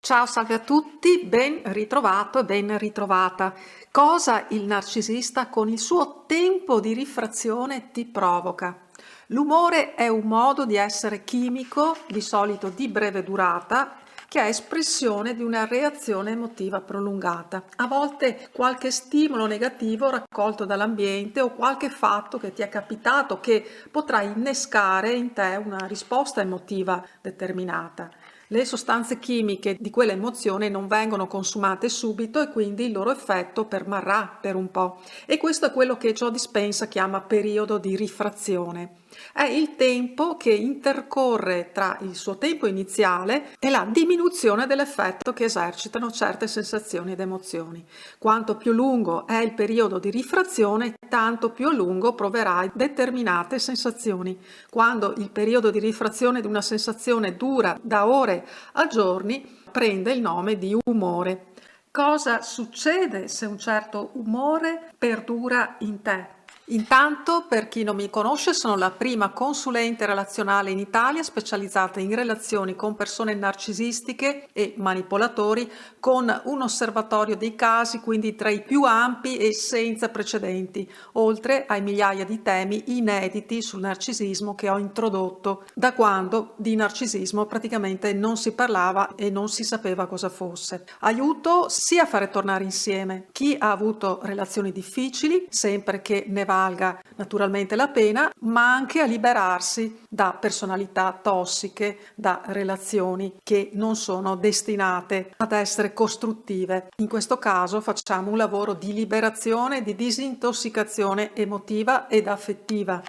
Ciao, salve a tutti, ben ritrovato e ben ritrovata. Cosa il narcisista con il suo tempo di rifrazione ti provoca? L'umore è un modo di essere chimico, di solito di breve durata, che è espressione di una reazione emotiva prolungata. A volte qualche stimolo negativo raccolto dall'ambiente o qualche fatto che ti è capitato che potrà innescare in te una risposta emotiva determinata. Le sostanze chimiche di quella emozione non vengono consumate subito e quindi il loro effetto permarrà per un po'. E questo è quello che Joe Dispenza chiama periodo di rifrazione. È il tempo che intercorre tra il suo tempo iniziale e la diminuzione dell'effetto che esercitano certe sensazioni ed emozioni. Quanto più lungo è il periodo di rifrazione, tanto più a lungo proverai determinate sensazioni. Quando il periodo di rifrazione di una sensazione dura da ore a giorni, prende il nome di umore. Cosa succede se un certo umore perdura in te? Intanto, per chi non mi conosce, sono la prima consulente relazionale in Italia specializzata in relazioni con persone narcisistiche e manipolatori, con un osservatorio dei casi, quindi tra i più ampi e senza precedenti, oltre ai migliaia di temi inediti sul narcisismo che ho introdotto da quando di narcisismo praticamente non si parlava e non si sapeva cosa fosse. Aiuto sia a fare tornare insieme chi ha avuto relazioni difficili, sempre che ne valga naturalmente la pena, ma anche a liberarsi da personalità tossiche, da relazioni che non sono destinate ad essere costruttive. In questo caso facciamo un lavoro di liberazione, di disintossicazione emotiva ed affettiva.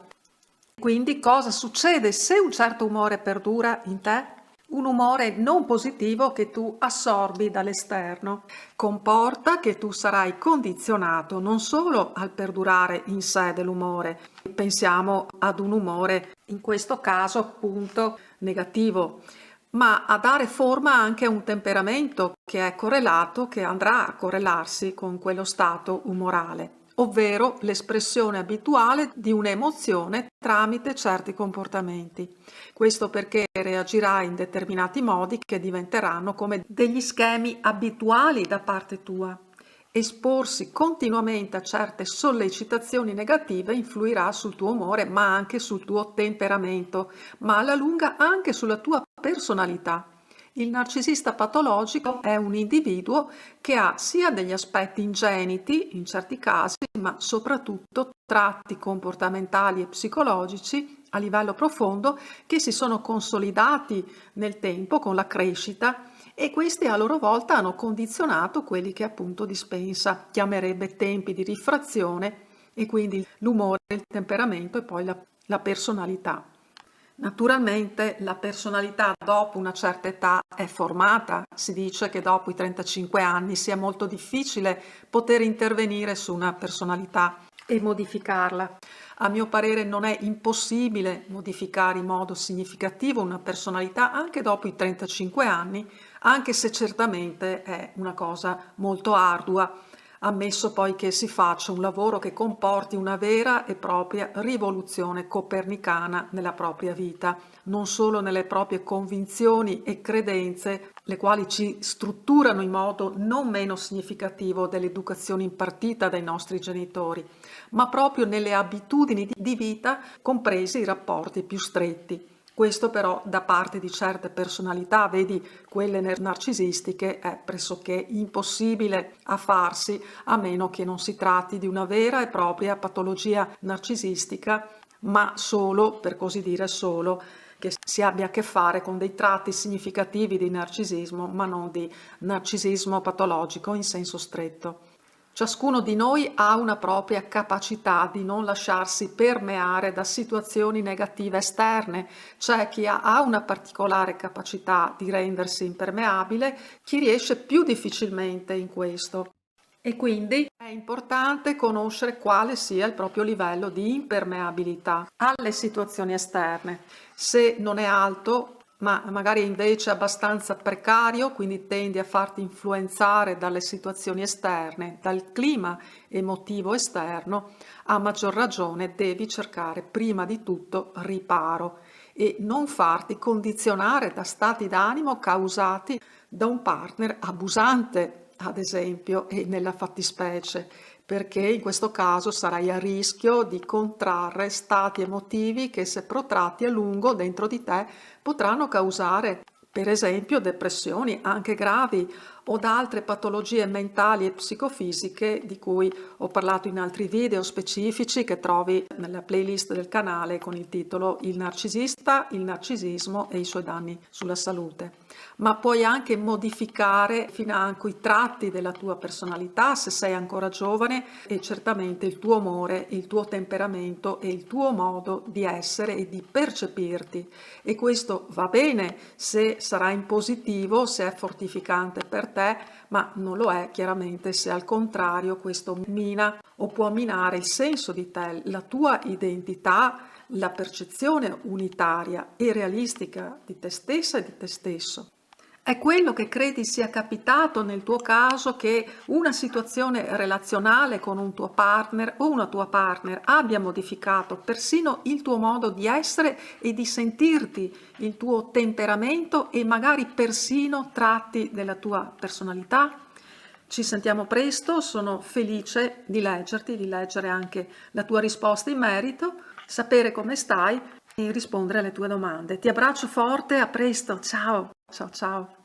Quindi cosa succede se un certo umore perdura in te? Un umore non positivo che tu assorbi dall'esterno comporta che tu sarai condizionato non solo al perdurare in sé dell'umore, pensiamo ad un umore in questo caso appunto negativo, ma a dare forma anche a un temperamento che è correlato, che andrà a correlarsi con quello stato umorale, ovvero l'espressione abituale di un'emozione tramite certi comportamenti. Questo perché reagirà in determinati modi che diventeranno come degli schemi abituali da parte tua. Esporsi continuamente a certe sollecitazioni negative influirà sul tuo umore, ma anche sul tuo temperamento, ma alla lunga anche sulla tua personalità. Il narcisista patologico è un individuo che ha sia degli aspetti ingeniti, in certi casi, ma soprattutto tratti comportamentali e psicologici a livello profondo che si sono consolidati nel tempo con la crescita e questi a loro volta hanno condizionato quelli che appunto Dispenza chiamerebbe tempi di rifrazione e quindi l'umore, il temperamento e poi la personalità. Naturalmente la personalità dopo una certa età è formata, si dice che dopo i 35 anni sia molto difficile poter intervenire su una personalità e modificarla. A mio parere non è impossibile modificare in modo significativo una personalità anche dopo i 35 anni, anche se certamente è una cosa molto ardua, ammesso poi che si faccia un lavoro che comporti una vera e propria rivoluzione copernicana nella propria vita, non solo nelle proprie convinzioni e credenze, le quali ci strutturano in modo non meno significativo dell'educazione impartita dai nostri genitori, ma proprio nelle abitudini di vita, compresi i rapporti più stretti. Questo però da parte di certe personalità, vedi quelle narcisistiche, è pressoché impossibile a farsi a meno che non si tratti di una vera e propria patologia narcisistica, ma solo, per così dire, solo che si abbia a che fare con dei tratti significativi di narcisismo, ma non di narcisismo patologico in senso stretto. Ciascuno di noi ha una propria capacità di non lasciarsi permeare da situazioni negative esterne. C'è chi ha una particolare capacità di rendersi impermeabile, chi riesce più difficilmente in questo. E quindi è importante conoscere quale sia il proprio livello di impermeabilità alle situazioni esterne. Se non è alto, ma magari invece abbastanza precario, quindi tendi a farti influenzare dalle situazioni esterne, dal clima emotivo esterno, a maggior ragione devi cercare prima di tutto riparo e non farti condizionare da stati d'animo causati da un partner abusante, ad esempio, e nella fattispecie, perché in questo caso sarai a rischio di contrarre stati emotivi che, se protratti a lungo dentro di te, potranno causare, per esempio, depressioni anche gravi o da altre patologie mentali e psicofisiche di cui ho parlato in altri video specifici che trovi nella playlist del canale con il titolo Il narcisista, il narcisismo e i suoi danni sulla salute. Ma puoi anche modificare financo i tratti della tua personalità se sei ancora giovane, e certamente il tuo umore, il tuo temperamento e il tuo modo di essere e di percepirti. E questo va bene se sarà in positivo, se è fortificante per te, ma non lo è chiaramente se al contrario questo mina o può minare il senso di te, la tua identità, la percezione unitaria e realistica di te stessa e di te stesso. È quello che credi sia capitato nel tuo caso, che una situazione relazionale con un tuo partner o una tua partner abbia modificato persino il tuo modo di essere e di sentirti, il tuo temperamento e magari persino tratti della tua personalità? Ci sentiamo presto, sono felice di leggerti, di leggere anche la tua risposta in merito, sapere come stai e rispondere alle tue domande. Ti abbraccio forte, a presto, ciao, ciao ciao.